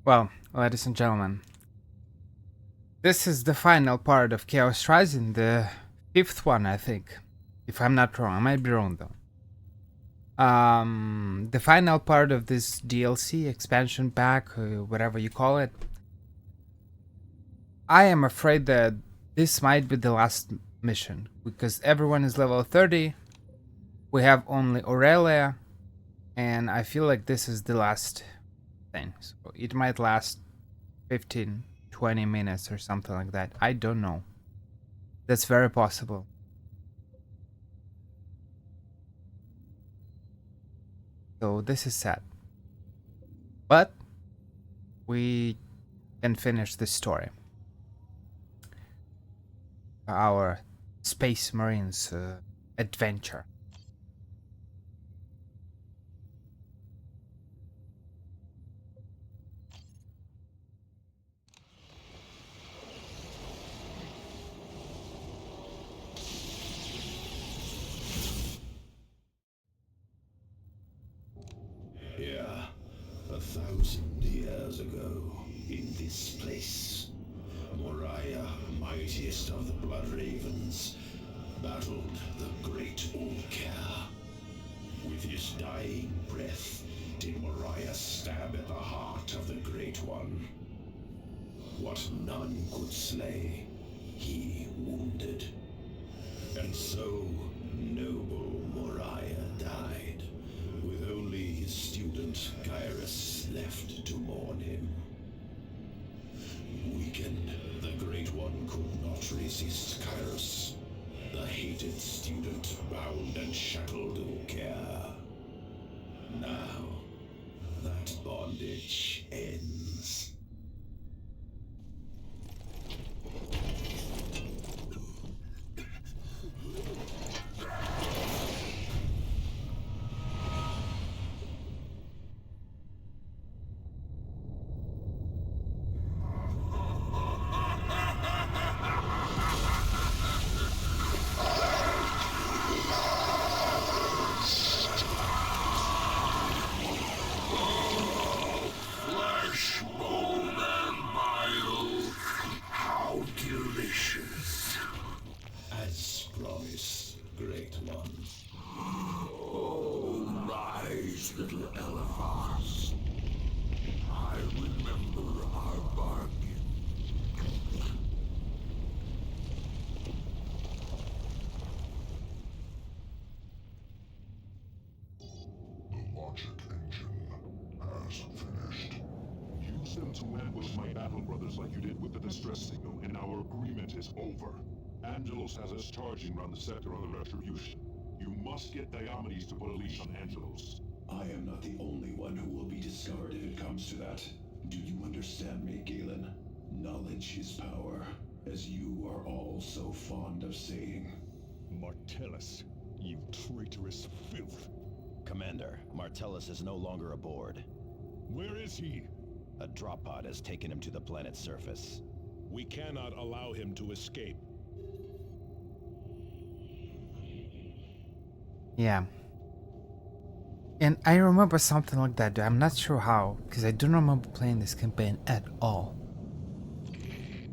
Well, ladies and gentlemen, this is the final part of Chaos Rising, the fifth one, I think. If I'm not wrong, I might be wrong though. The final part of this DLC, expansion pack, whatever you call it. I am afraid that this might be the last mission, because everyone is level 30. We have only Aurelia, and I feel like this is the last thing. So it might last 15, 20 minutes or something like that. I don't know. That's very possible. So this is sad. But we can finish this story. Our Space Marines adventure. Here, 1,000 years ago, in this place, Moriah, mightiest of the Blood Ravens, battled the great Ulker. With his dying breath, did Moriah stab at the heart of the Great One. What none could slay, he wounded. And so, noble Moriah died, with only his student Kyrus left to mourn him. Weakened, the Great One could not resist Kyrus. The hated student bound and shackled Ulker. Now, that bondage ends. Flesh, bone, and bile. How delicious. As promised, Great One. Oh, nice little elephants. I remember our bargain. The logic engine has finished. Use them to ambush my battle brothers like you did with the distress signal, and our agreement is over. Angelos has us charging around the sector on the Retribution. You must get Diomedes to put a leash on Angelos. I am not the only one who will be discovered if it comes to that. Do you understand me, Galen? Knowledge is power, as you are all so fond of saying. Martellus, you traitorous filth. Commander, Martellus is no longer aboard. Where is he? A drop pod has taken him to the planet's surface. We cannot allow him to escape. Yeah. And I remember something like that. I'm not sure how, because I don't remember playing this campaign at all.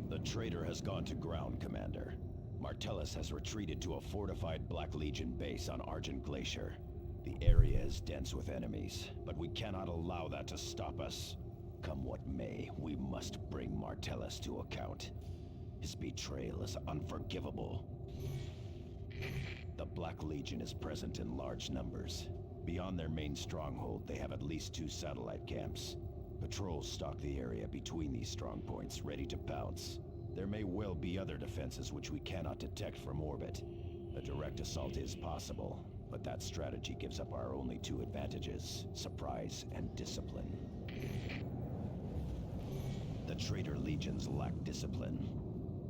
The traitor has gone to ground, Commander. Martellus has retreated to a fortified Black Legion base on Argent Glacier. The area is dense with enemies, but we cannot allow that to stop us. Come what may, we must bring Martellus to account. His betrayal is unforgivable. The Black Legion is present in large numbers. Beyond their main stronghold, they have at least 2 satellite camps. Patrols stalk the area between these strong points, ready to pounce. There may well be other defenses which we cannot detect from orbit. A direct assault is possible, but that strategy gives up our only 2 advantages: surprise and discipline. The traitor legions lack discipline.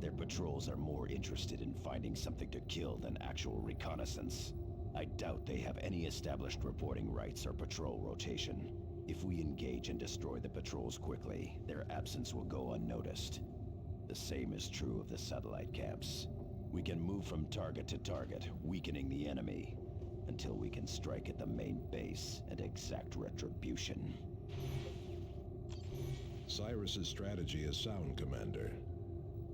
Their patrols are more interested in finding something to kill than actual reconnaissance. I doubt they have any established reporting rights or patrol rotation. If we engage and destroy the patrols quickly, their absence will go unnoticed. The same is true of the satellite camps. We can move from target to target, weakening the enemy, until we can strike at the main base and exact retribution. Cyrus's strategy is sound, Commander.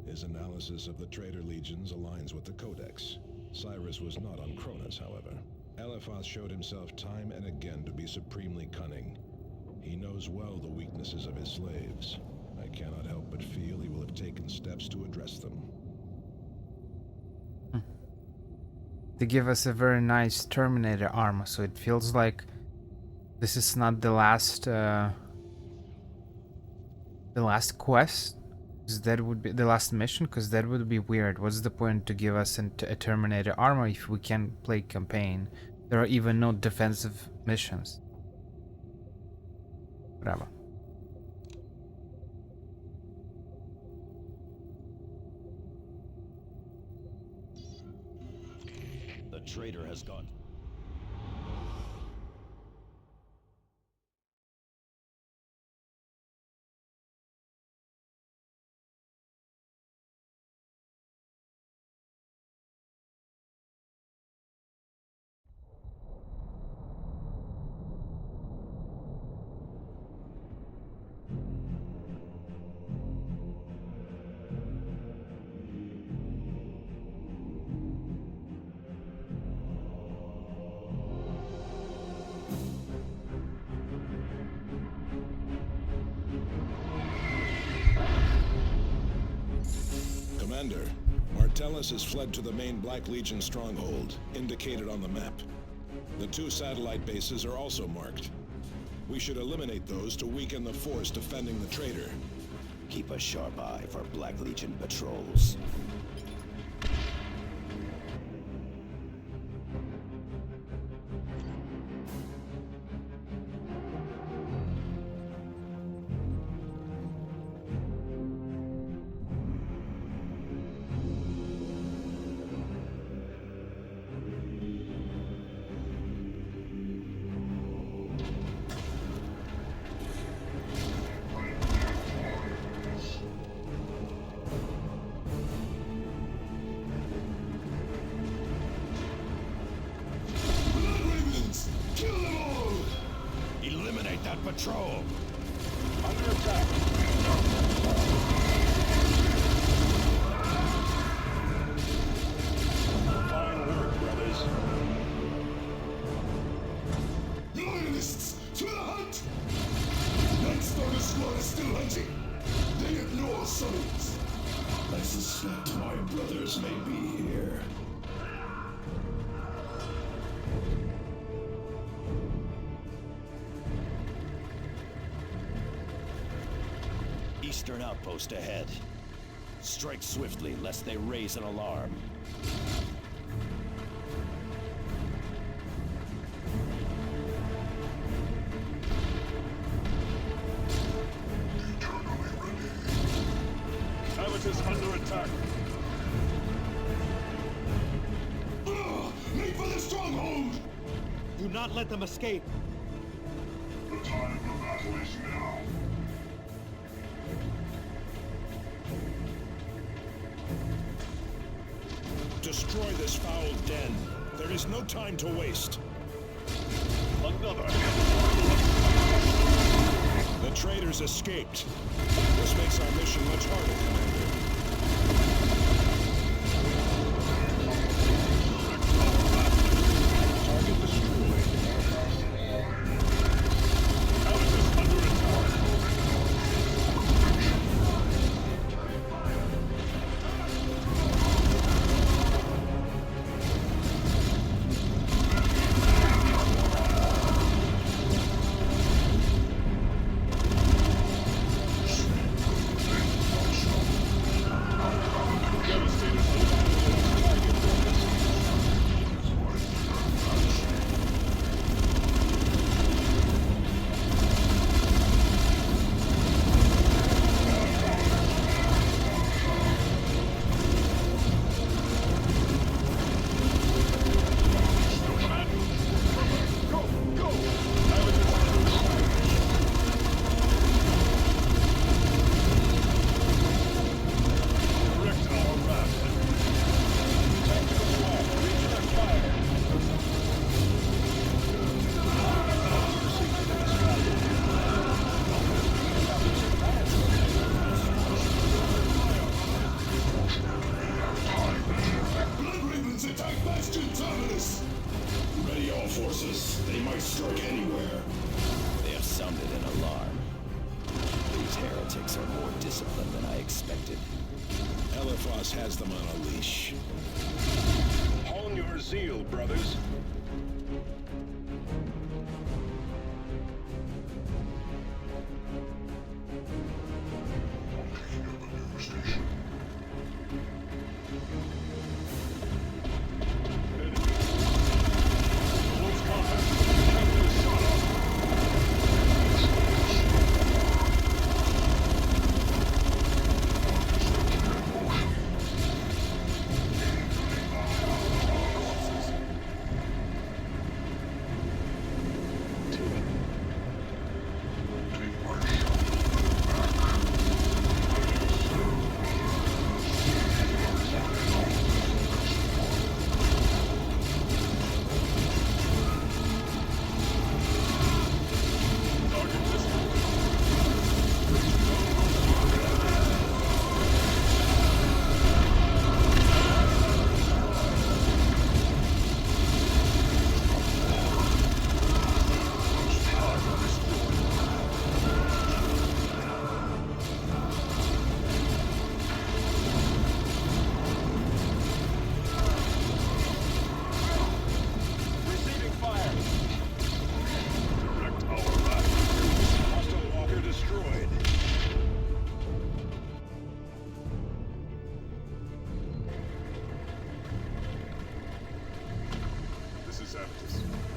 His analysis of the traitor legions aligns with the Codex. Cyrus was not on Cronus, however. Eliphas showed himself time and again to be supremely cunning. He knows well the weaknesses of his slaves. I cannot help but feel he will have taken steps to address them. They give us a very nice Terminator armor, so it feels like this is not the last quest. 'Cause that would be the last mission, because that would be weird. What's the point to give us a Terminator armor if we can play campaign? There are even no defensive missions. Whatever. The traitor has gone. Commander, Martellus has fled to the main Black Legion stronghold, indicated on the map. The 2 satellite bases are also marked. We should eliminate those to weaken the force defending the traitor. Keep a sharp eye for Black Legion patrols. Eliminate that patrol! Under attack! Fine work, brothers. Loyalists, to the hunt! Night Stalker squad is still hunting. They ignore summons. I suspect my brothers may be here. Eastern outpost ahead. Strike swiftly, lest they raise an alarm. Abbott is under attack. Make for the stronghold! Do not let them escape. The time for battle is now. Destroy this foul den. There is no time to waste. Another. The traitors escaped. This makes our mission much harder, Commander. Target destroyed. Alice is under attack. disciplined than I expected. Eliphas has them on a leash. Hone your zeal, brothers.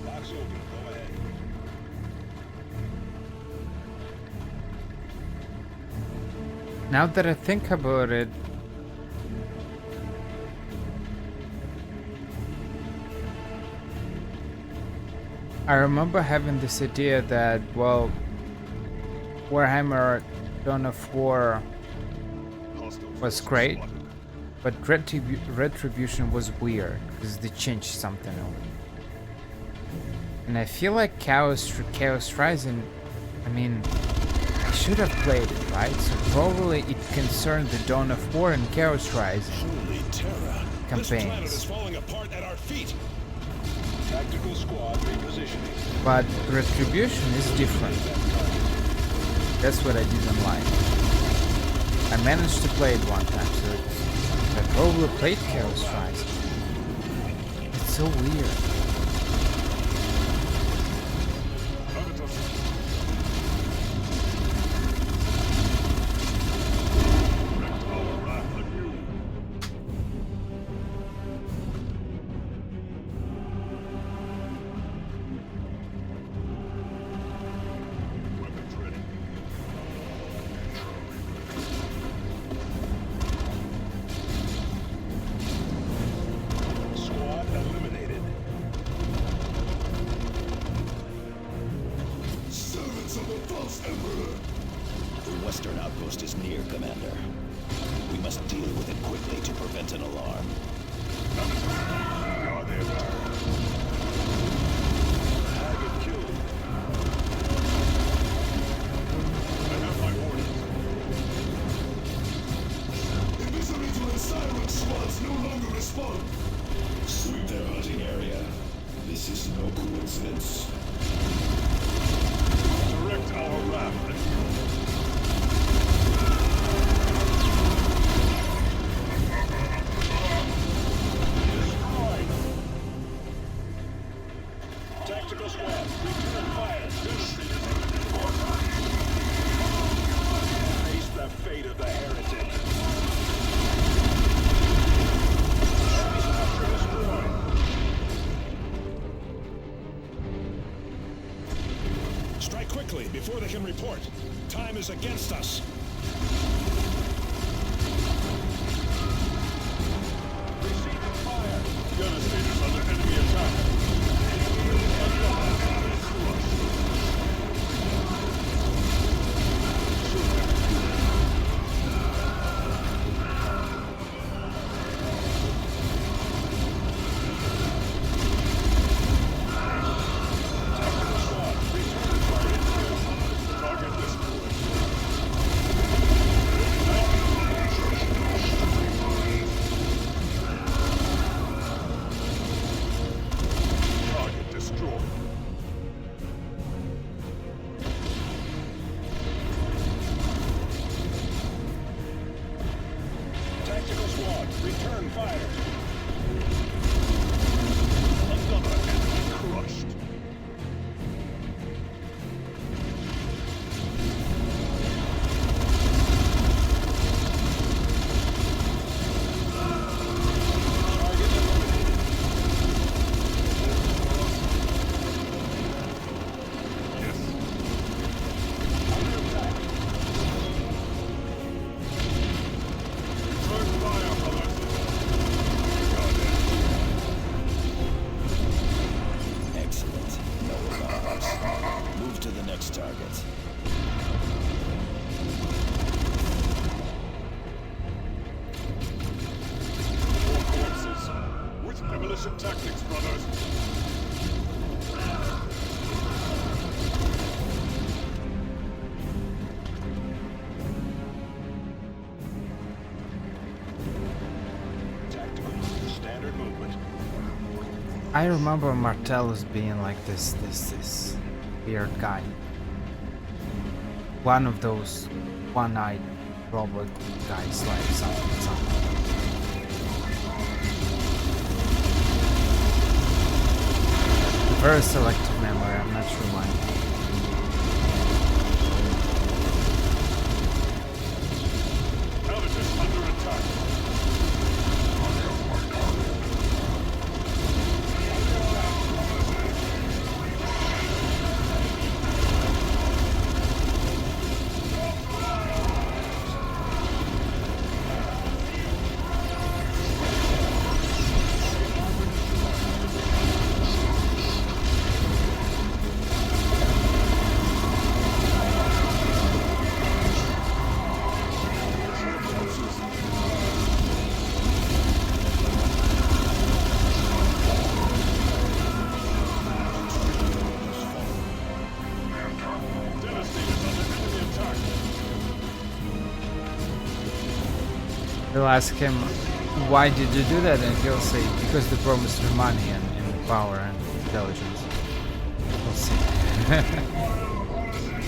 Lock's open. Go ahead. Now that I think about it, I remember having this idea that, well, Warhammer Dawn of War was great, but Retribution was weird because they changed something on it. And I feel like Chaos Rising, I mean, I should have played it, right? So probably it concerned the Dawn of War and Chaos Rising Holy terror. This planet is campaigns. falling apart at our feet. Tactical squad repositioning. But Retribution is different. That's what I didn't like. I managed to play it one time, so I probably played Chaos Rising. It's so weird. Squad eliminated. Servants of the false emperor! The western outpost is near, Commander. We must deal with it quickly to prevent an alarm. Target killed. I have my orders. Invisible silent squads no longer respond! Sweep their hunting area. This is no coincidence. Direct our wrath at you. Destroyed. Tactical squad, return fire. Face the fate of the heretic. Strike quickly before they can report. Time is against us. Receiving fire. Devastators under enemy attack. Target destroyed. I remember Martellus being like this weird guy. One of those one-eyed robot guys, like something. Very selective memory, I'm not sure why. Habitus under attack. They'll ask him, why did you do that? And he'll say, because they promised me money and power and intelligence. We'll see.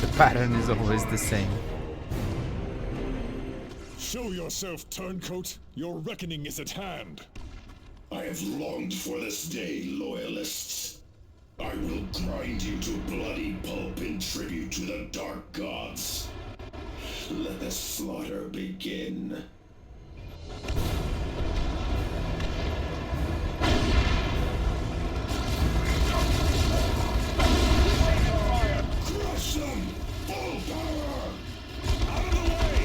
The pattern is always the same. Show yourself, turncoat. Your reckoning is at hand. I have longed for this day, loyalists. I will grind you to bloody pulp in tribute to the dark gods. Let the slaughter begin. Crush them! Full power! Out of the way!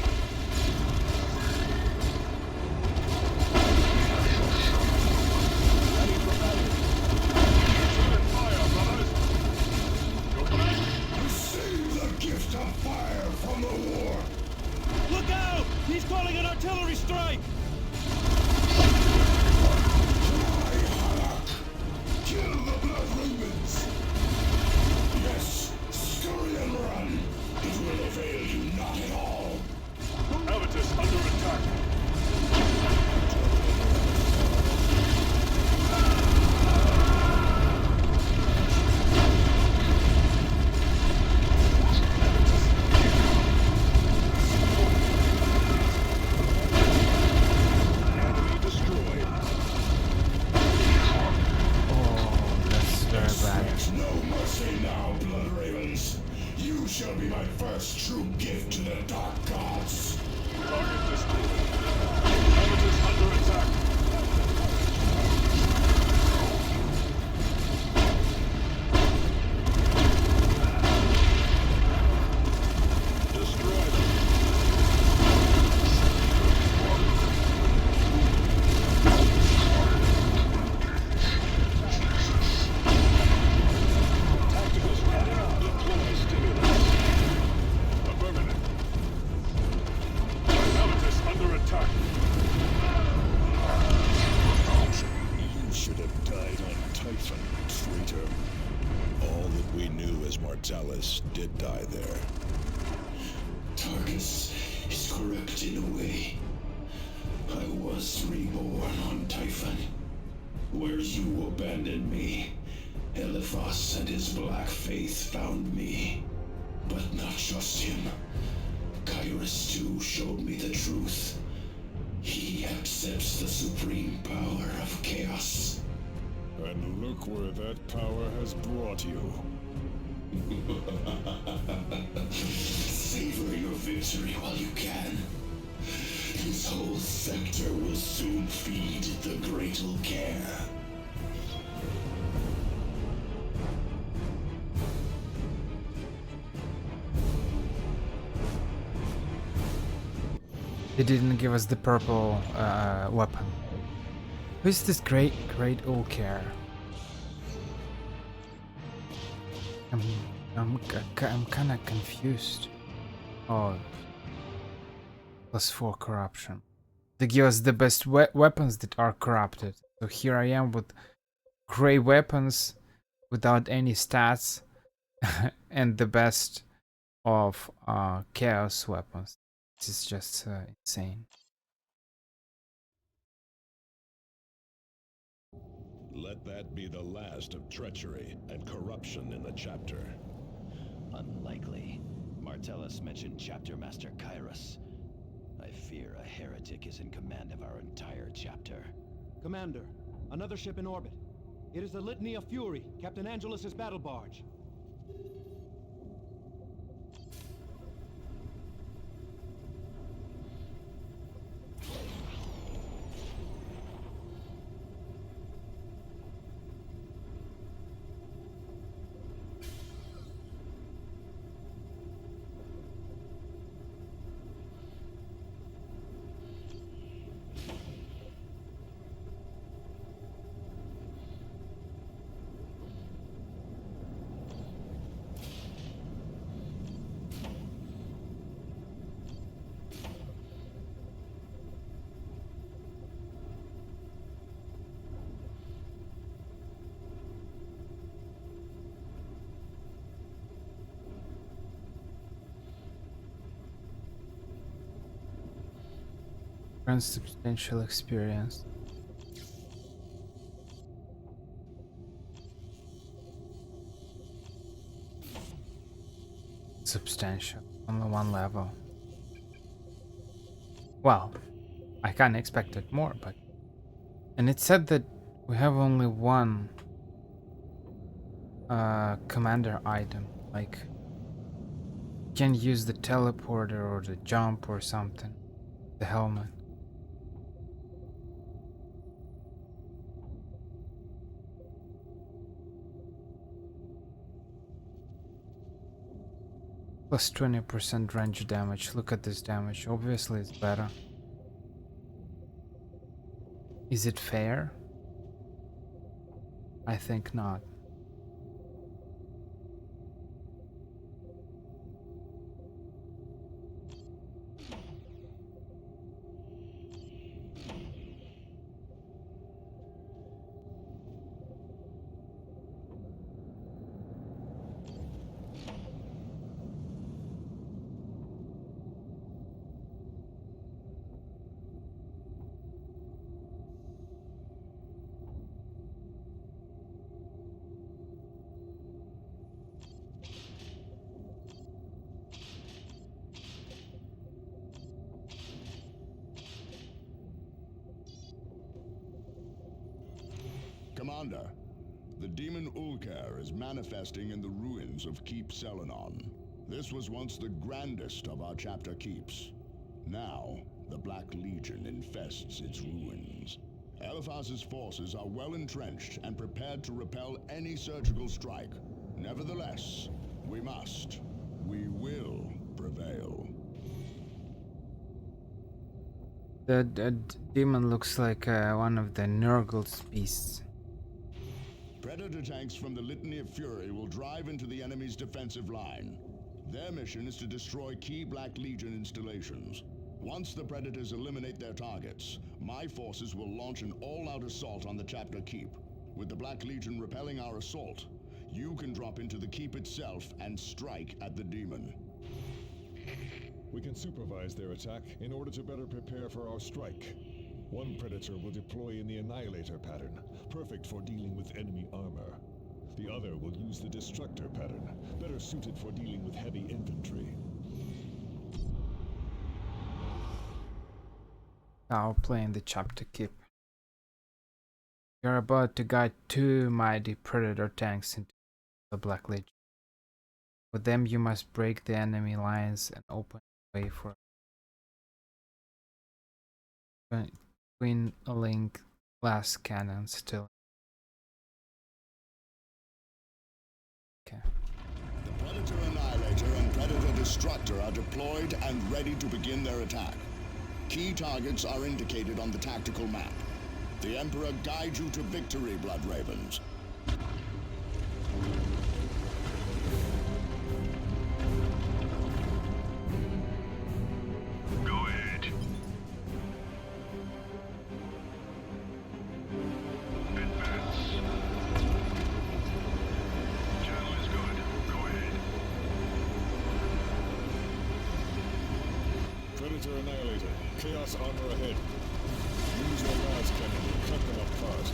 Receive the gift of fire from the war! Look out! He's calling an artillery strike! Kill the blood ravens! Yes, scurry and run! It will avail you not at all! Habitus under attack. Enemy destroyed. Oh, that's very bad. Expect no mercy now, blood ravens! You shall be my first true gift to the dark gods! Target destroyed. Habitus under attack. Destroy them. Tactical spread. Deploy stimulus. Affirmative. Habitus under attack. You should have died on Typhon, traitor. All that we knew as Mortalis did die there. Targus is correct in a way. I was reborn on Typhon, where you abandoned me. Eliphas and his black faith found me. But not just him. Kyrus too showed me the truth. He accepts the supreme power of chaos. And look where that power has brought you. Savor your victory while you can. His whole sector will soon feed the Great Care. They didn't give us the purple weapon. Who's this great Ulker? I'm kind of confused. Oh, +4 corruption. They give us the best weapons that are corrupted. So here I am with gray weapons without any stats, and the best of chaos weapons. This is just insane. Let that be the last of treachery and corruption in the chapter. Unlikely. Martellus mentioned Chapter Master Kairos. I fear a heretic is in command of our entire chapter. Commander, another ship in orbit. It is the Litany of Fury, Captain Angelus's battle barge. Substantial experience. Substantial. Only one level. Well, I kinda expected more, but... And it said that we have only one commander item. Like, you can use the teleporter or the jump or something. The helmet. Plus 20% range damage. Look at this damage. Obviously it's better. Is it fair? I think not. Commander, the demon Ulker is manifesting in the ruins of Keep Selenon. This was once the grandest of our chapter keeps. Now, the Black Legion infests its ruins. Eliphas's forces are well entrenched and prepared to repel any surgical strike. Nevertheless, we will prevail. The demon looks like one of the Nurgle's beasts. Predator tanks from the Litany of Fury will drive into the enemy's defensive line. Their mission is to destroy key Black Legion installations. Once the Predators eliminate their targets, my forces will launch an all-out assault on the chapter keep. With the Black Legion repelling our assault, you can drop into the keep itself and strike at the demon. We can supervise their attack in order to better prepare for our strike. One Predator will deploy in the Annihilator pattern, perfect for dealing with enemy armor. The other will use the Destructor pattern, better suited for dealing with heavy infantry. Now playing the chapter keep. You're about to guide two mighty Predator tanks into the Black Legion. With them you must break the enemy lines and open a way for Twin Link glass cannons still. Okay. The Predator Annihilator and Predator Destructor are deployed and ready to begin their attack. Key targets are indicated on the tactical map. The Emperor guides you to victory, Blood Ravens. Go ahead. Advance. Channel is good. Go ahead. Predator Annihilator, Chaos armor ahead. Use your las cannon to cut them apart.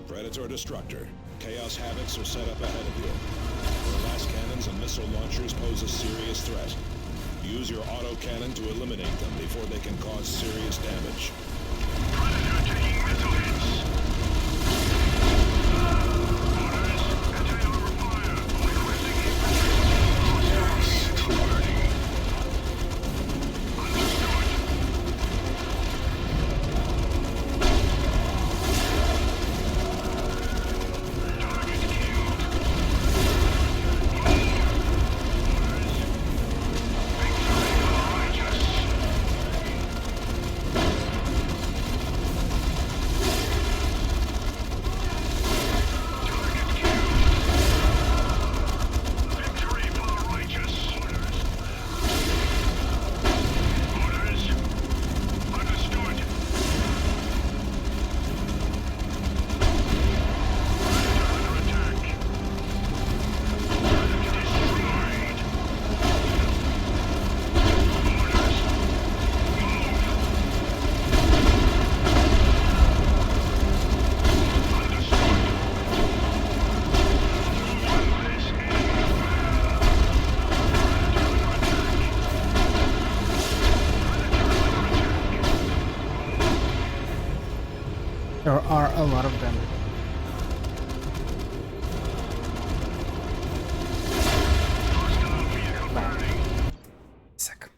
Predator Destructor. Chaos Havocs are set up ahead of you. Your last cannons and missile launchers pose a serious threat. Use your autocannon to eliminate them before they can cause serious damage. Predator taking missile hits. Orders, anti-armor fire. Requesting hostile vehicle burning. Understood. Target killed. Victory for the righteous. Target killed. Victory for the righteous. Orders. Understood. Predator under attack. Predator destroyed. Orders. Move. Understood. Worthless enemy fell. Predator under attack. Predator under attack. There are a lot of them. Hostile vehicle burning. Sick.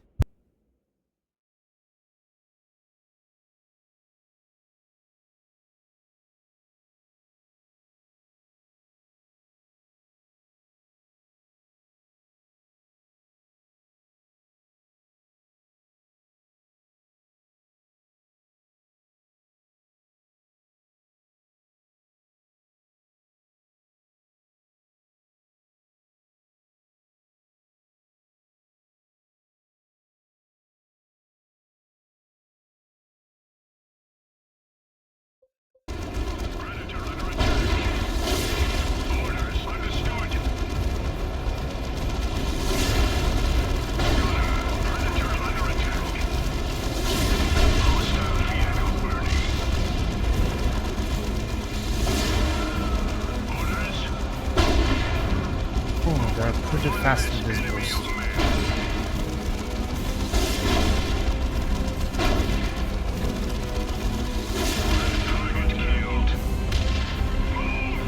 Predator under attack. Orders understood. Predator under attack. Hostile vehicle burning. Orders. Oh, they're pretty fast with this boost. Target killed. Move.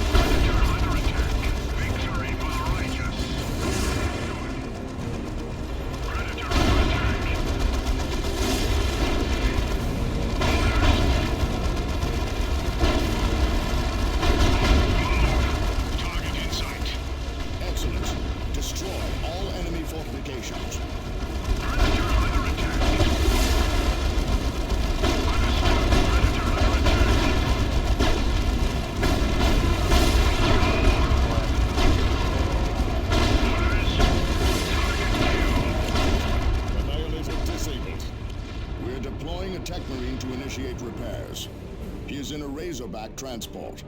Predator under attack. Victory for the righteous. Predator under attack. Orders. Target in sight. Excellent. Destroy all enemy fortifications. Predator under attack. Understood. Predator under attack. Orders. Target killed. Annihilator disabled. We're deploying a tech marine to initiate repairs. He is in a Razorback transport.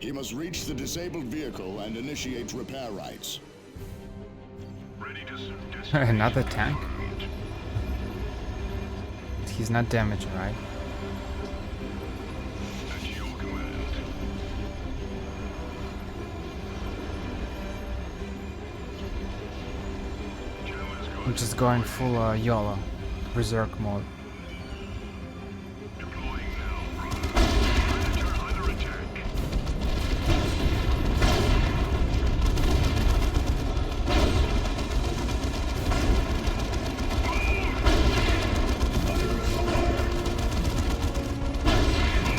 He must reach the disabled vehicle and initiate repair rights. Ready to Another tank? He's not damaged, right? At your command. Gentlemen's I'm good. just going full YOLO. Berserk mode. Deploying now. Predator under attack.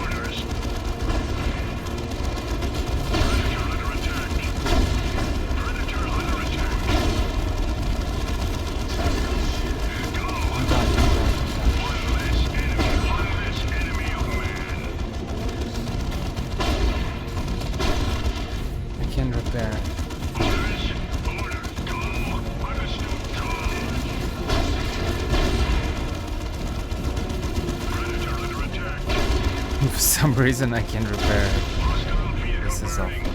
Orders. Predator under attack. Predator under attack. Go! I'm done. repair. For some reason I can't repair it. This is awful.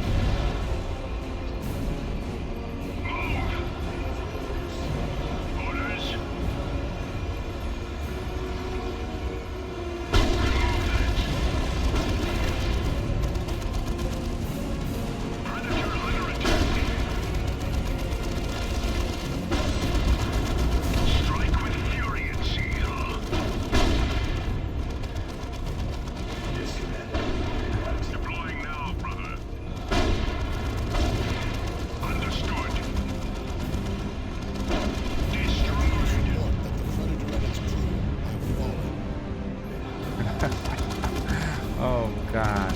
Oh god.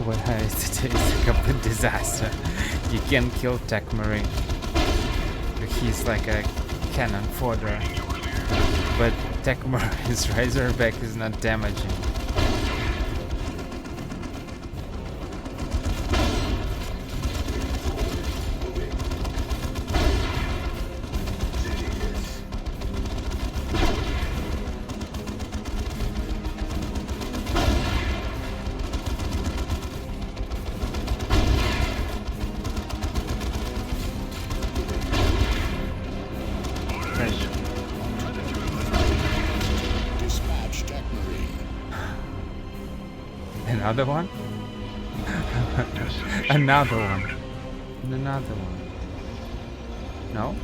Well, it's a complete disaster. You can kill Tech Marine. He's like a cannon fodder. But Tech Marine's Razorback is not damaging. Dispatch Tech Marine. Another one? Another one. Another one. No?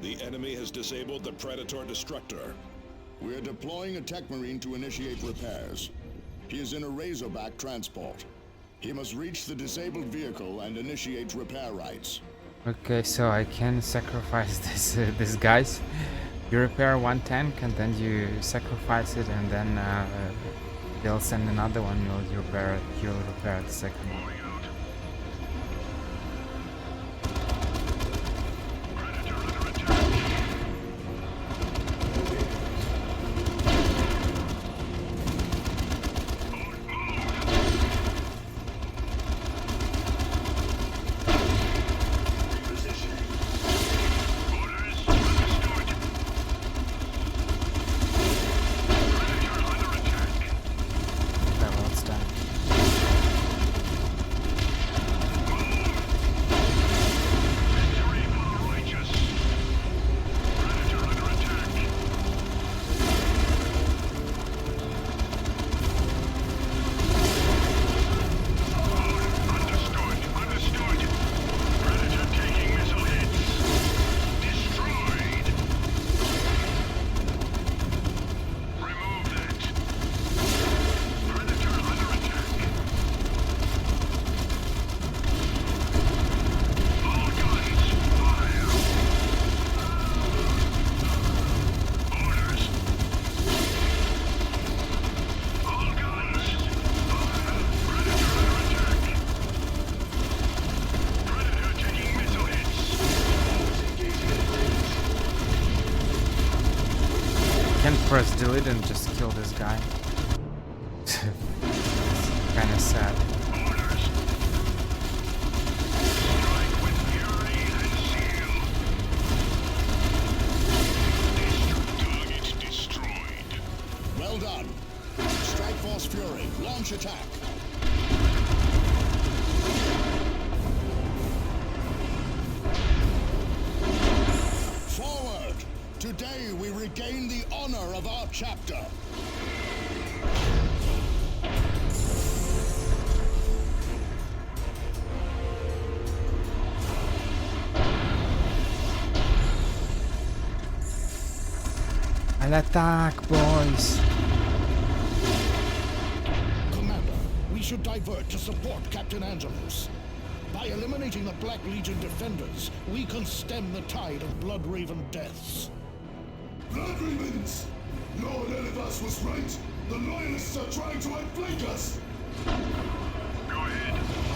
The enemy has disabled the Predator Destructor. We're deploying a Tech Marine to initiate repairs. He is in a Razorback transport. He must reach the disabled vehicle and initiate repair rights. Okay, so I can sacrifice this guys. You repair one tank and then you sacrifice it, and then they'll send another one. You'll repair the second one. Press delete and just kill this guy. Kinda sad. Target destroyed. Well done. Strike Force Fury, launch attack. Forward! Today we regain the honor of our chapter. I'll attack, boys! Commander, we should divert to support Captain Angelus. By eliminating the Black Legion defenders, we can stem the tide of Blood Raven deaths. Blood Ravens! Lord Elivas was right. The Loyalists are trying to outflank us. Go ahead.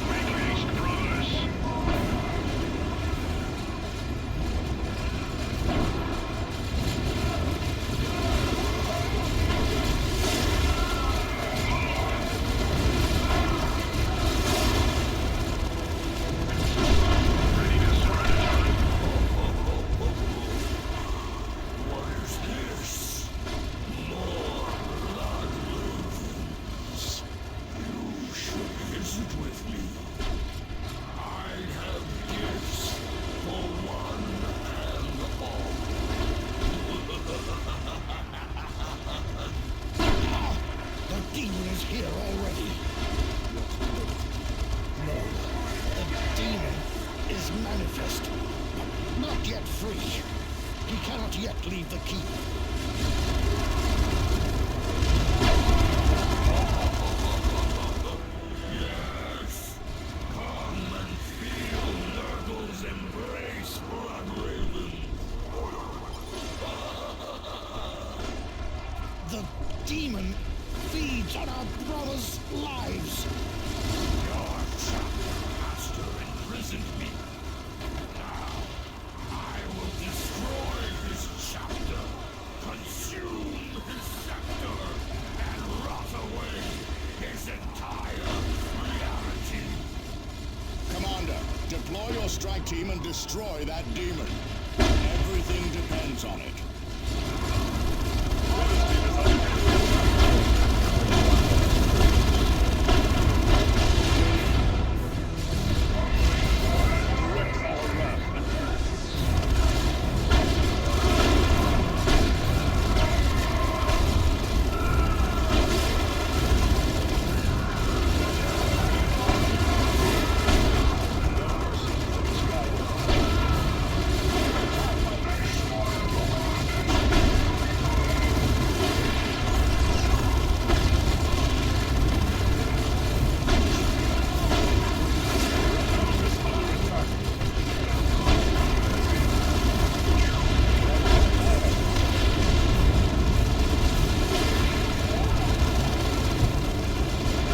Make haste, brothers. Ready to surrender. What is this? More blood ravens. You should visit with me. I have gifts for one and all. The demon is here already. No, the demon is manifest, but not yet free. He cannot yet leave the keep. Yes. Come and feel Nurgle's embrace, Blood Raven. The demon feeds on our brothers' lives. Your chapter master imprisoned me. Now, I will destroy his chapter, consume his scepter, and rot away his entire reality. Commander, deploy your strike team and destroy that demon. Everything depends on it.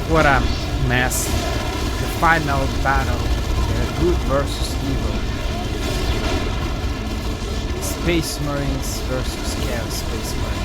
What a mess. The final battle. Good versus evil. Space Marines versus Chaos Space Marines.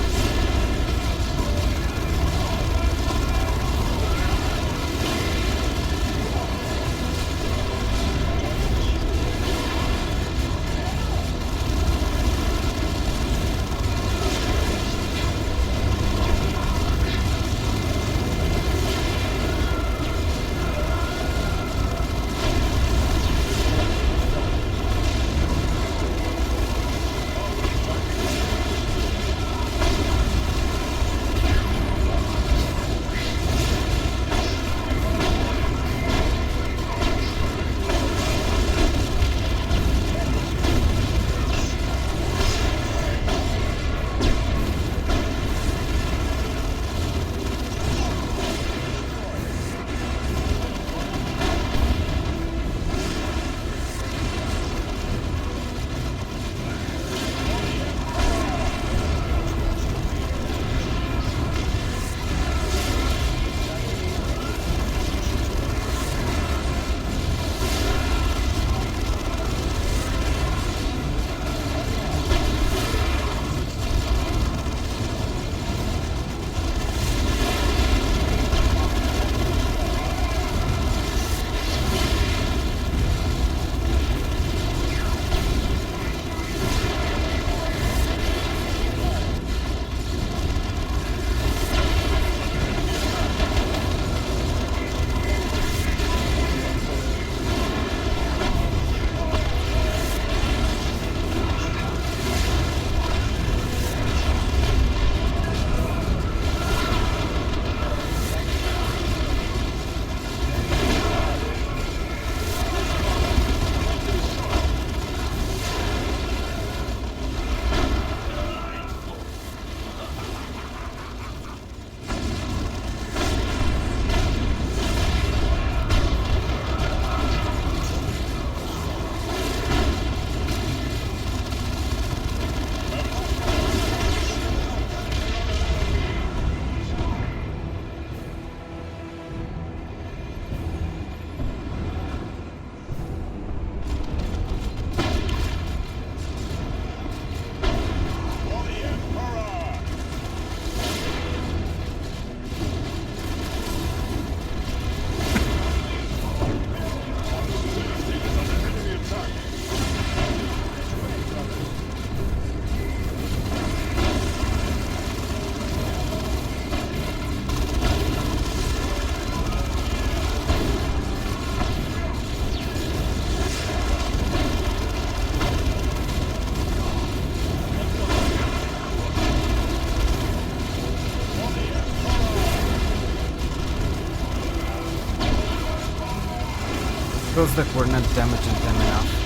feels like we're not damaging them enough.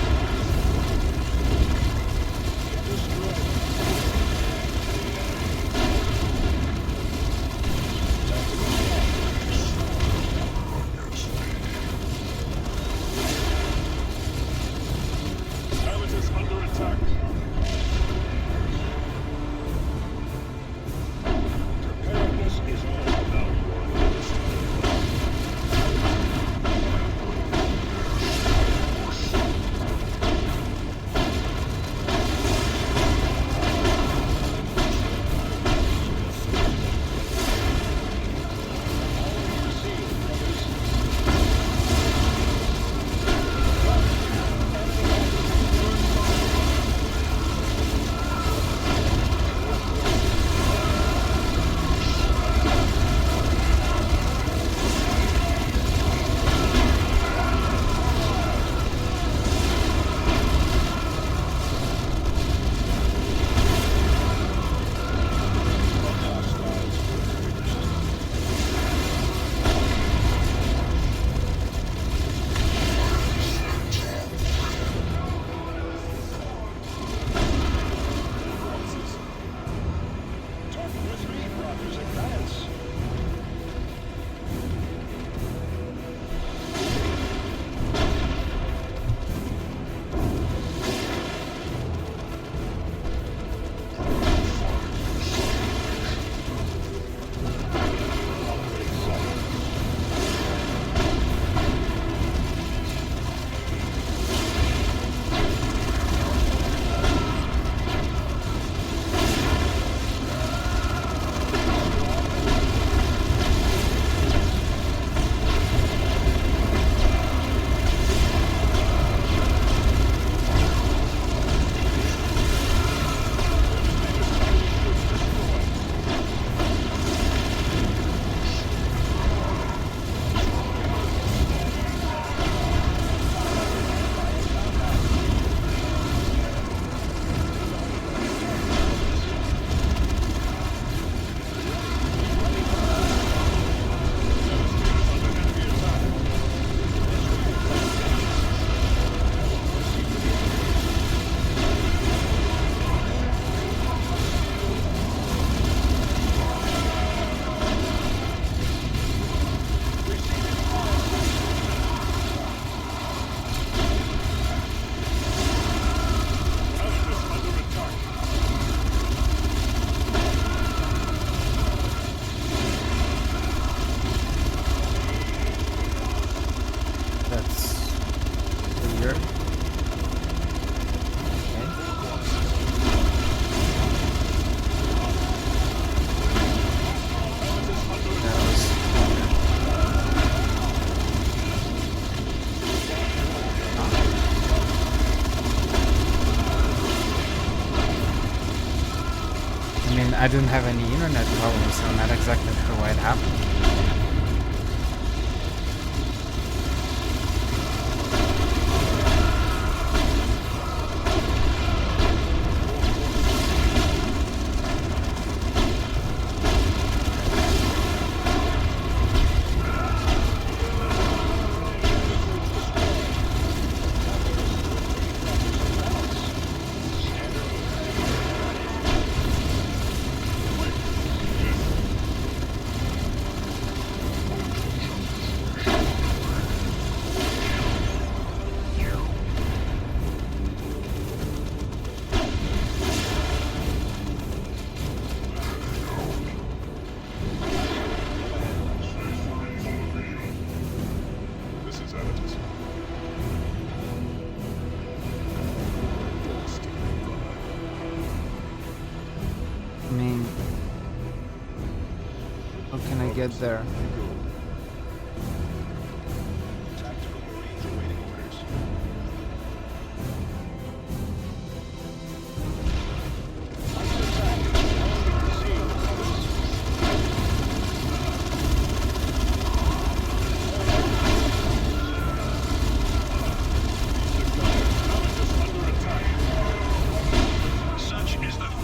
I didn't have any internet problems, so I'm not exactly sure why it happened. Get there.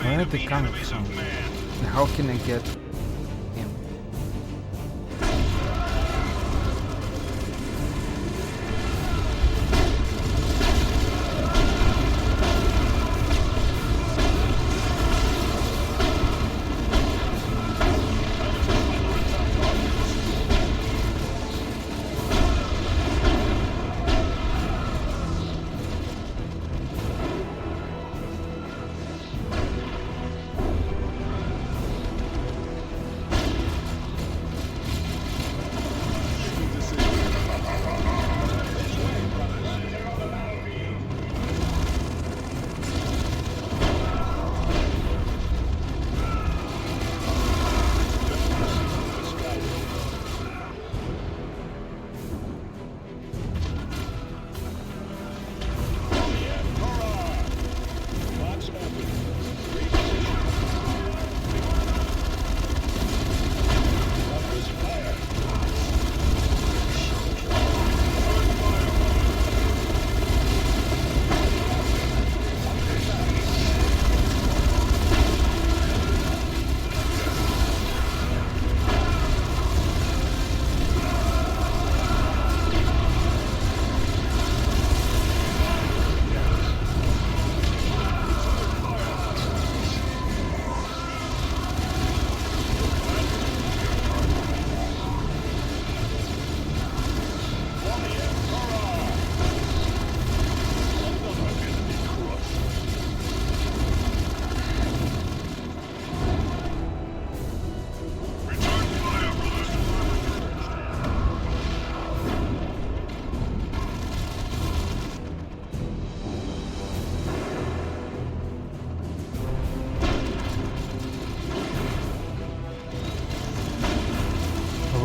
Where are they coming from? And how can I get him?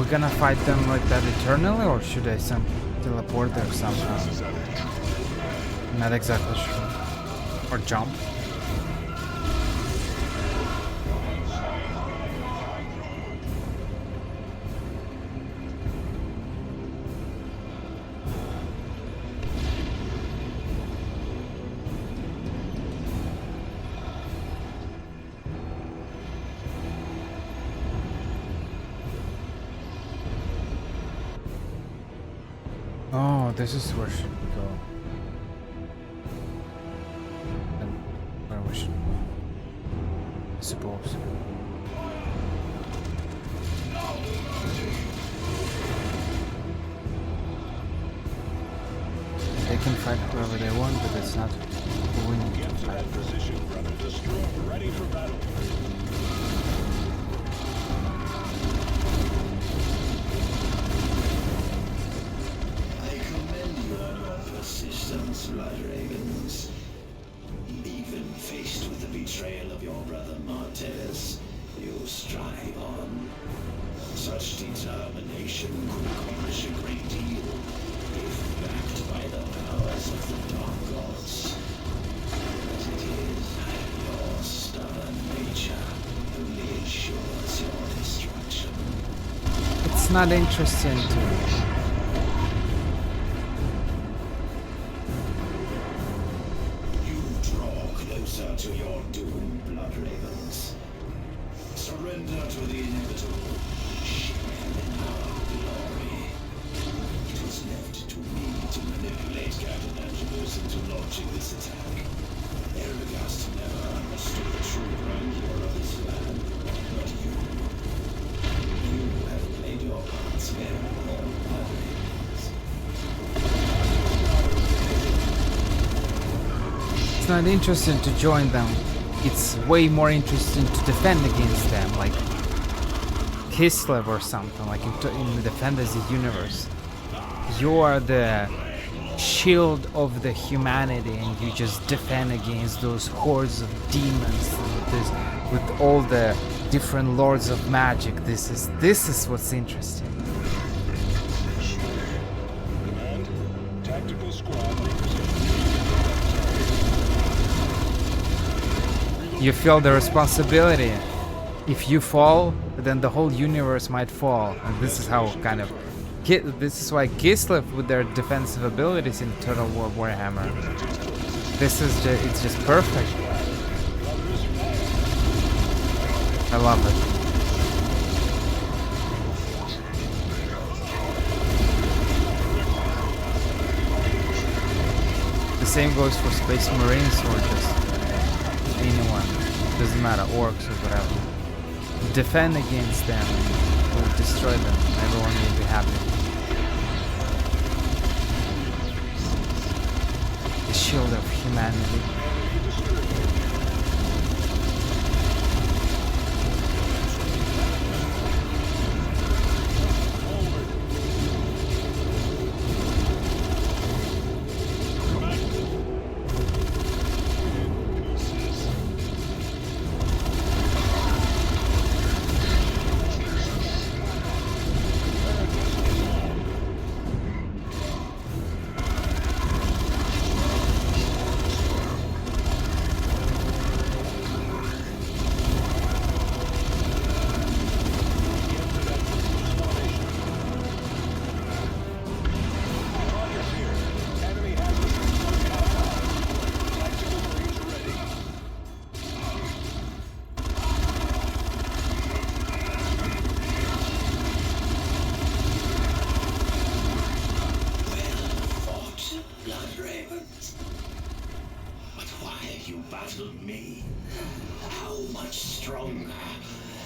we gonna fight them like that eternally, or should I teleport there somehow? Not exactly sure. Or jump. Oh, this is where should we go? And where we should go? I suppose. They can fight whoever they want, but it's not who we need to fight. Position, brother. Destroyer ready for battle. Persistence, Blood Ravens. Even faced with the betrayal of your brother Martellus, you strive on. Such determination could accomplish a great deal, if backed by the powers of the Dark Gods. As it is, your stubborn nature only ensures your destruction. It's not interesting to me. To your doom, Blood Ravens. Surrender to the inevitable. Share in our glory. It was left to me to manipulate Captain Angelus into launching this attack. Ergast never understood the true grandeur of this land. But you have played your parts very well, Blood Ravens. It's not interesting to join them. It's way more interesting to defend against them, like Kislev or something, like in the fantasy universe. You are the shield of the humanity, and you just defend against those hordes of demons with all the different lords of magic. This is what's interesting. Command, tactical squad. You feel the responsibility. If you fall, then the whole universe might fall, and this is how kind of this is why Kislev with their defensive abilities in Total War Warhammer. This is it's just perfect. I love it. The same goes for Space Marines or just anyone, doesn't matter, orcs or whatever. Defend against them and will destroy them. Everyone will be happy. The shield of humanity. battled me, how much stronger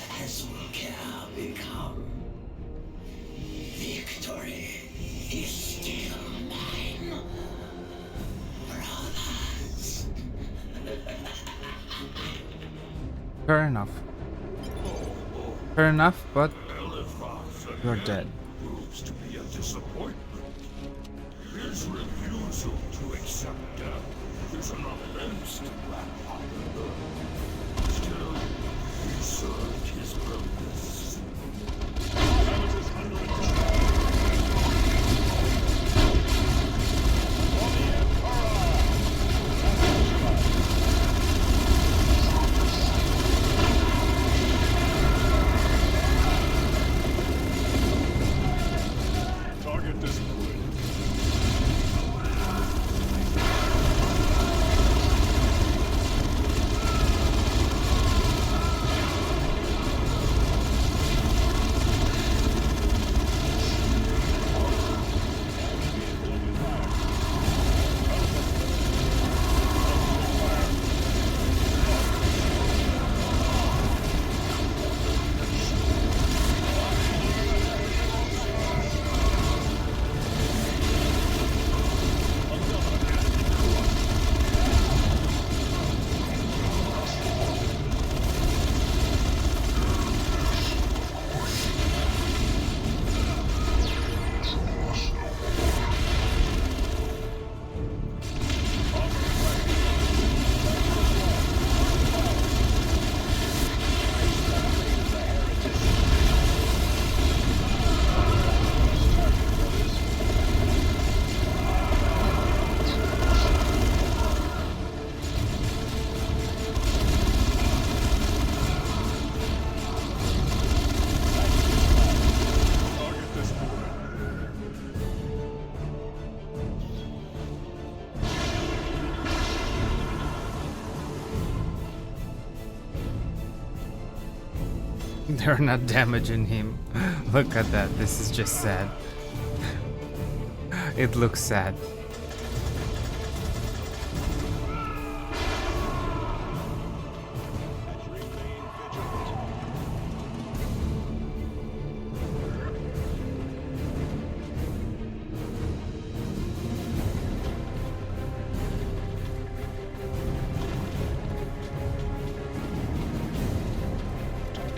has Ulkar become? Victory is still mine, brothers. Fair enough. Fair enough, but you're dead. Proves to be a disappointment. His refusal to accept death is an offense to Blackheart. Still, he served his purpose. They're not damaging him. Look at that. This is just sad. It looks sad.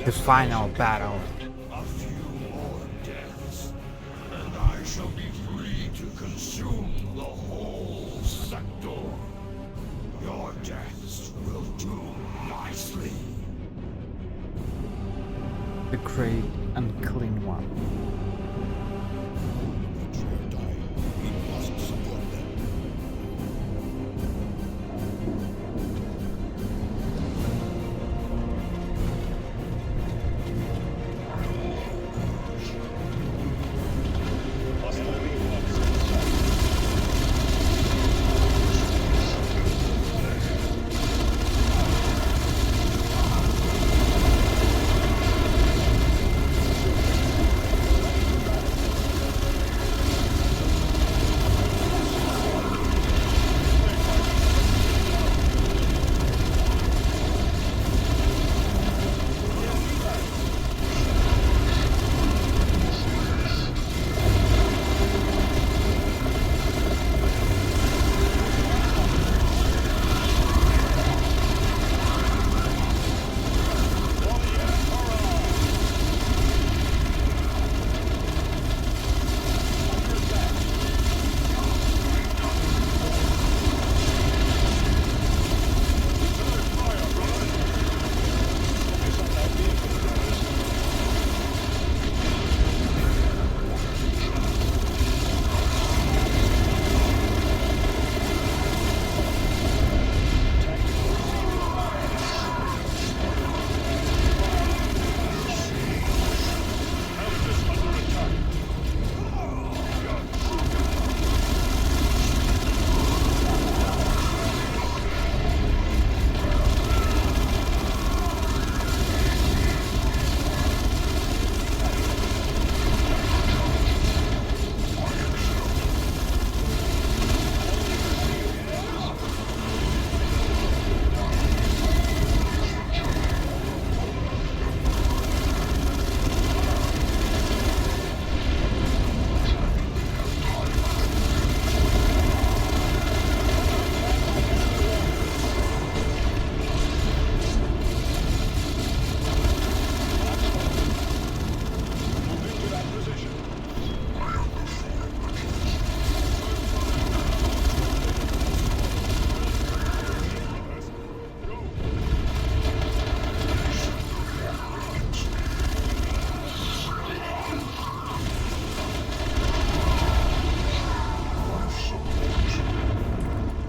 The final battle. A few more deaths, and I shall be free to consume the whole sector. Your deaths will do nicely. The great unclean one. We must support them.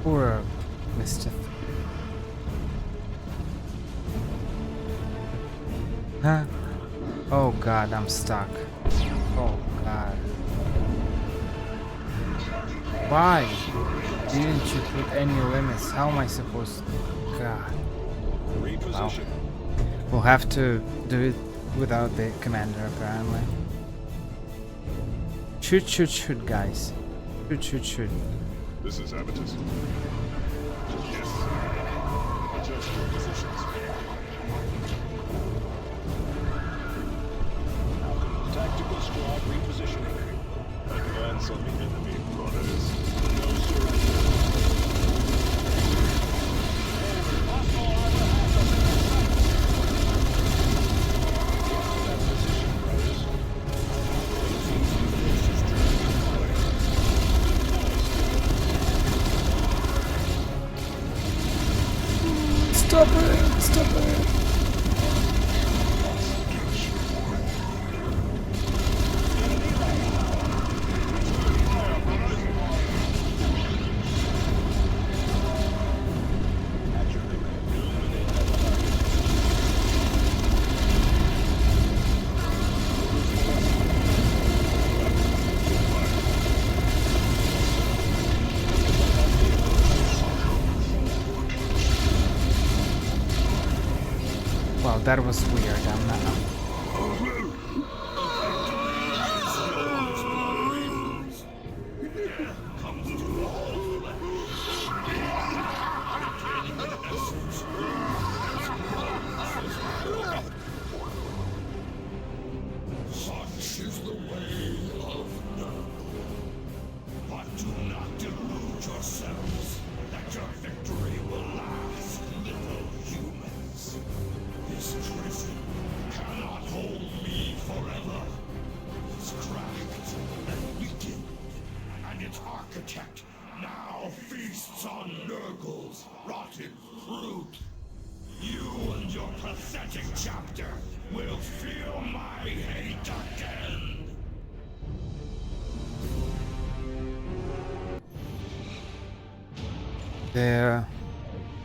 Poor Mr. Huh? Oh god, I'm stuck. Oh god. Why didn't you put any limits? How am I supposed to? God. Wow. We'll have to do it without the commander apparently. Shoot, shoot, shoot, guys. Shoot, shoot, shoot. This is Abatus. Yes. Adjust your positions. Tactical squad repositioning. Advance on the enemy, brothers. No surrender. Hostile armor has us in that position, brothers. Stop it! Stop it! Wow, that was weird. I'm not. pathetic chapter will feel my hate again. The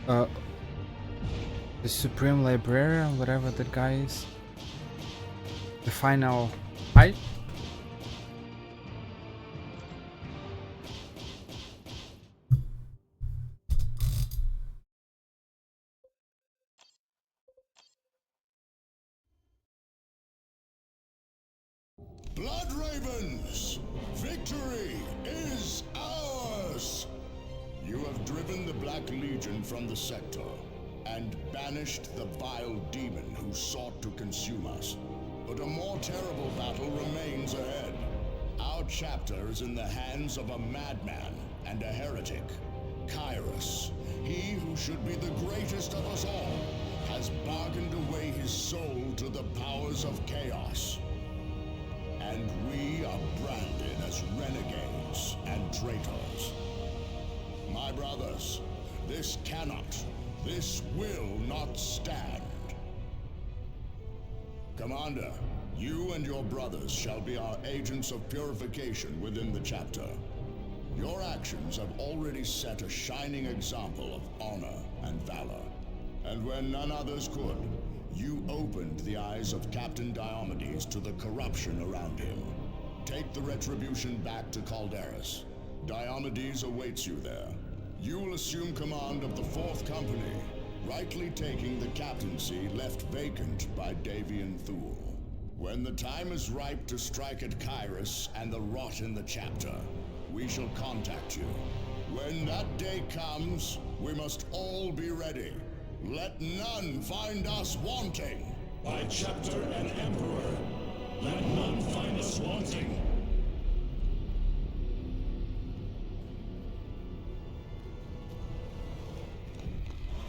uh the Supreme Librarian, whatever that guy is. The final fight. Blood Ravens, victory is ours! You have driven the Black Legion from the sector and banished the vile demon who sought to consume us. But a more terrible battle remains ahead. Our chapter is in the hands of a madman and a heretic. Kyrus, he who should be the greatest of us all, has bargained away his soul to the powers of chaos. And we are branded as renegades and traitors. My brothers, this will not stand. Commander, you and your brothers shall be our agents of purification within the chapter. Your actions have already set a shining example of honor and valor. And when none others could, you opened the eyes of Captain Diomedes to the corruption around him. Take the retribution back to Calderis. Diomedes awaits you there. You will assume command of the 4th Company, rightly taking the captaincy left vacant by Davian Thule. When the time is ripe to strike at Kyrus and the rot in the chapter, we shall contact you. When that day comes, we must all be ready. Let none find us wanting. By chapter and emperor, let none find us wanting.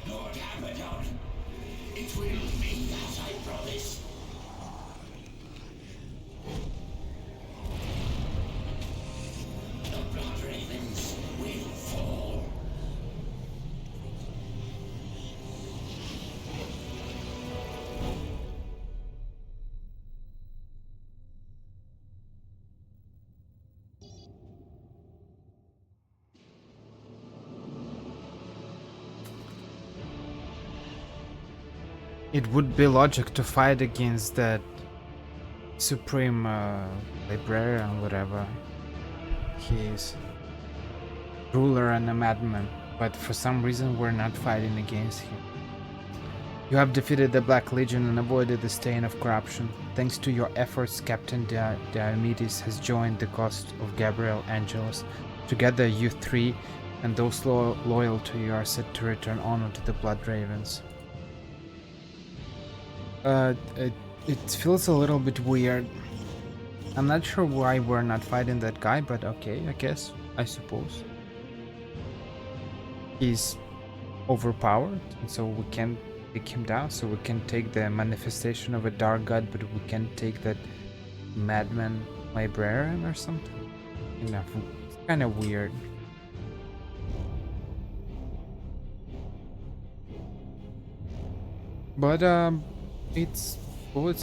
Lord Abaddon, it will be as I promised. The Blood Ravens will fall. It would be logic to fight against that Supreme Librarian, whatever he is. Ruler and a madman, but for some reason we're not fighting against him. You have defeated the Black Legion and avoided the stain of corruption. Thanks to your efforts, Captain Diomedes has joined the cause of Gabriel Angelus. Together, you three and those loyal to you are set to return honor to the Blood Ravens. It feels a little bit weird. I'm not sure why we're not fighting that guy, but okay, I suppose. He's overpowered, and so we can take him down, so we can take the manifestation of a dark god, but we can take that madman librarian or something. You know, it's kind of weird. But it's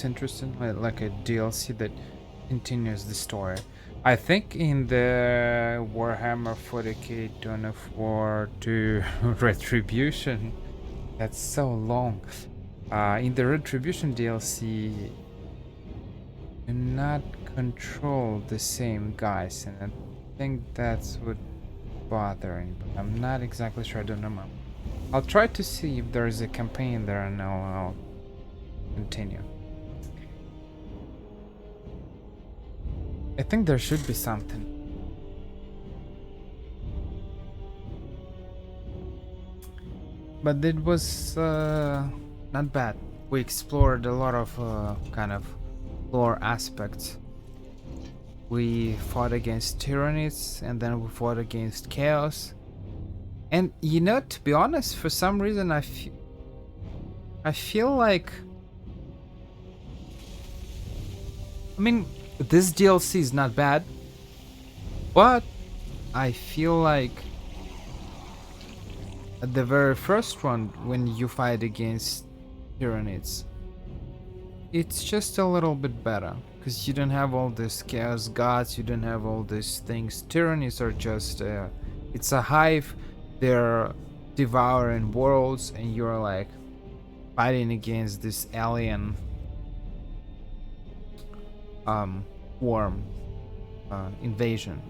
interesting, like a DLC that continues the story. I think in the Warhammer 40k Dawn of War 2 Retribution, that's so long. In the Retribution DLC, you do not control the same guys, and I think that's what bothering. But I'm not exactly sure. I don't know. I'll try to see if there is a campaign there, and I'll continue. I think there should be something. But it was not bad. We explored a lot of kind of lore aspects. We fought against tyrannies, and then we fought against chaos. And you know, to be honest, for some reason I feel like, I mean, this DLC is not bad, but I feel like the very first one, when you fight against Tyranids. It's just a little bit better, because you don't have all these chaos gods, you don't have all these things. Tyrannies are just, it's a hive, they're devouring worlds, and you're like fighting against this alien worm invasion.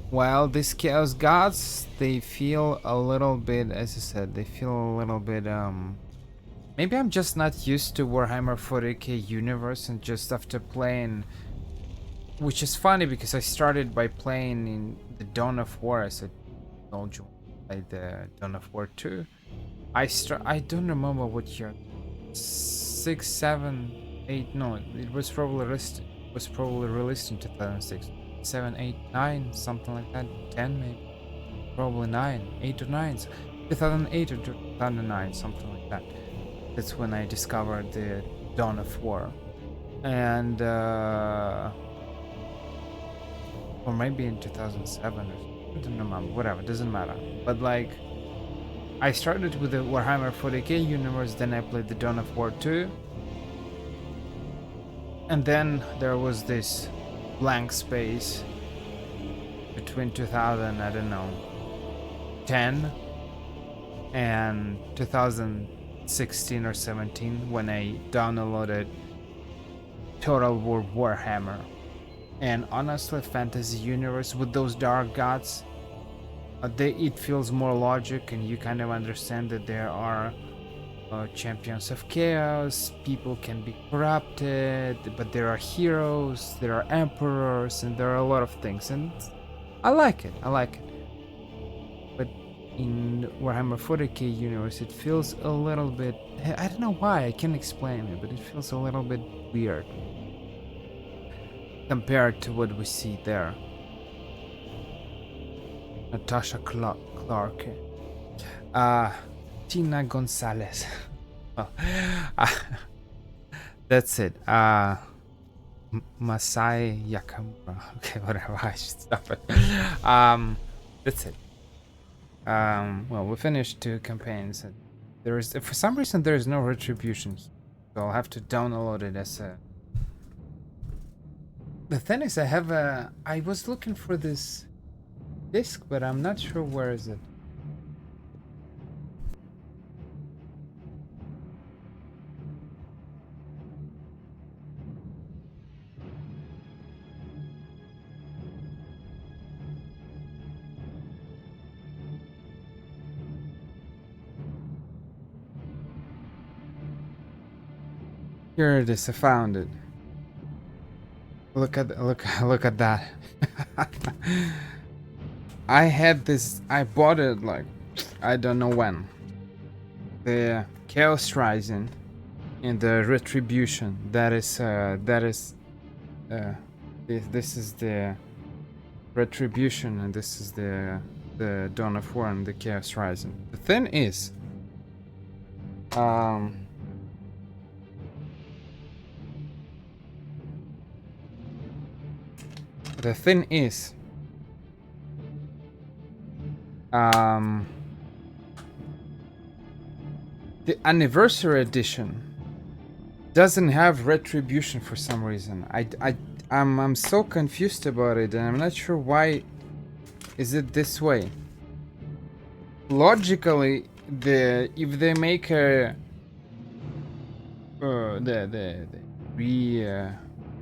While these chaos gods, they feel a little bit, as I said, they feel a little bit maybe I'm just not used to Warhammer 40k universe, and just after playing, which is funny because I started by playing in the Dawn of War, as I told you, like the Dawn of War 2. I don't remember what year, 6, 7, 8. No, it was probably released. It was probably released in 2006, 7, 8, 9, something like that. 10 maybe, probably 9, 8 or 9, 2008 or 2009, something like that. That's when I discovered the Dawn of War, and or maybe in 2007 or I don't remember. Whatever, doesn't matter. But like, I started with the Warhammer 40k universe, then I played the Dawn of War 2, and then there was this blank space between 2000, I don't know, 10 and 2016 or 17, when I downloaded Total War Warhammer. And honestly, fantasy universe with those dark gods, it feels more logic, and you kind of understand that there are champions of chaos, people can be corrupted, but there are heroes, there are emperors, and there are a lot of things, and I like it. But in Warhammer 40k universe, it feels a little bit, I don't know why, I can't explain it, but it feels a little bit weird compared to what we see there. Natasha Clark, Tina Gonzalez. Oh, that's it. Masai Yakamura. Okay, whatever. I should stop it. That's it. Well, we finished 2 campaigns. There is, for some reason, there is no retribution, so I'll have to download it as a. The thing is, I was looking for this disc, but I'm not sure where is it. Here it is. I found it. Look at that. I had this. I bought it like I don't know when. The Chaos Rising and the Retribution. This is the Retribution, and this is the Dawn of War and the Chaos Rising. The thing is, the anniversary edition doesn't have retribution for some reason. I'm so confused about it, and I'm not sure why is it this way. Logically, if they make a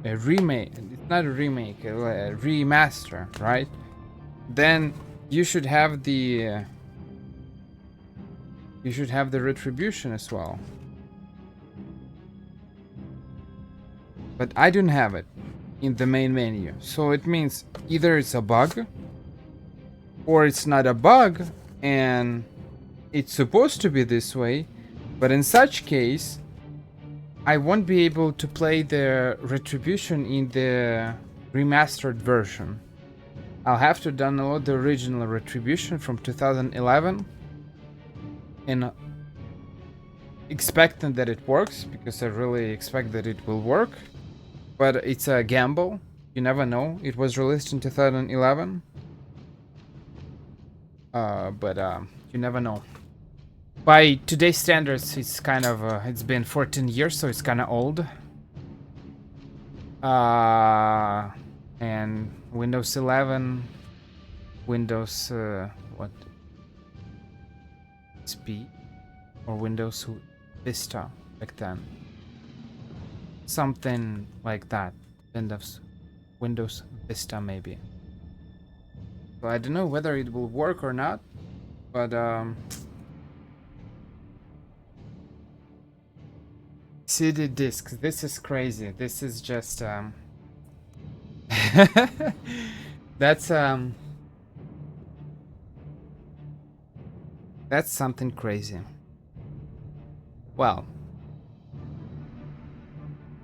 remake, it's not a remake, a remaster, right? Then you should have the retribution as well. But I don't have it in the main menu, so it means either it's a bug or it's not a bug and it's supposed to be this way, but in such case I won't be able to play the retribution in the remastered version. I'll have to download the original retribution from 2011 and expecting that it works, because I really expect that it will work, but it's a gamble. You never know. It was released in 2011, but you never know. By today's standards, it's kind of it's been 14 years, so it's kind of old. And Windows 11, Windows what? XP or Windows Vista back then. Something like that. Windows Vista maybe. So I don't know whether it will work or not, but CD discs. This is crazy. This is just that's something crazy. Well,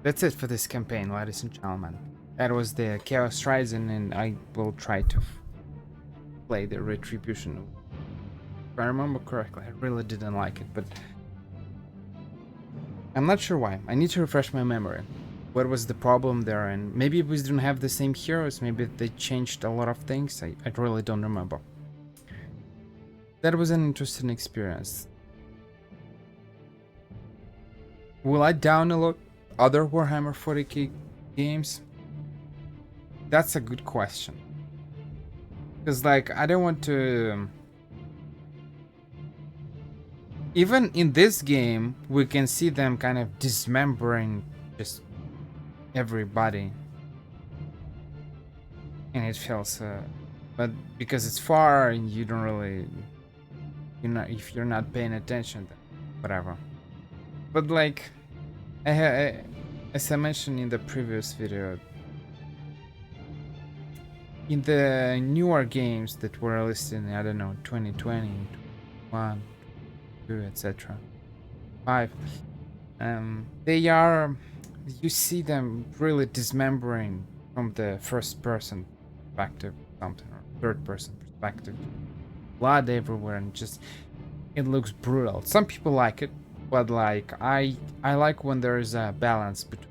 that's it for this campaign, ladies and gentlemen. That was the Chaos Rising, and I will try to play the Retribution. If I remember correctly, I really didn't like it, but I'm not sure why. I need to refresh my memory. What was the problem there? And maybe we didn't have the same heroes. Maybe they changed a lot of things. I really don't remember. That was an interesting experience. Will I download other Warhammer 40k games? That's a good question. Because, like, I don't want to... Even in this game, we can see them kind of dismembering just everybody. And it feels... but because it's far and you don't really... if you're not paying attention, then whatever. But, like... as I mentioned in the previous video, in the newer games that were released in, I don't know, 2020, 21, 2, etc. 5, they are, you see them really dismembering from the first person perspective, something, or third person perspective. Blood everywhere, and just, it looks brutal. Some people like it, but like, I like when there is a balance between,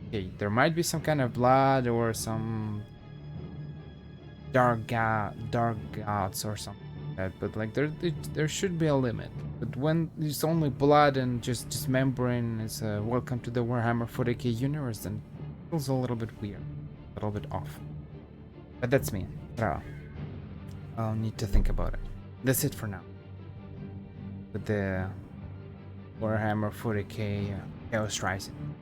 okay, there might be some kind of blood or some dark gods or something like that, but like there should be a limit. But when it's only blood and just dismembering is welcome to the Warhammer 40k universe, then it feels a little bit weird, a little bit off. But that's me. I'll need to think about it. That's it for now. With the Warhammer 40k Chaos Rising.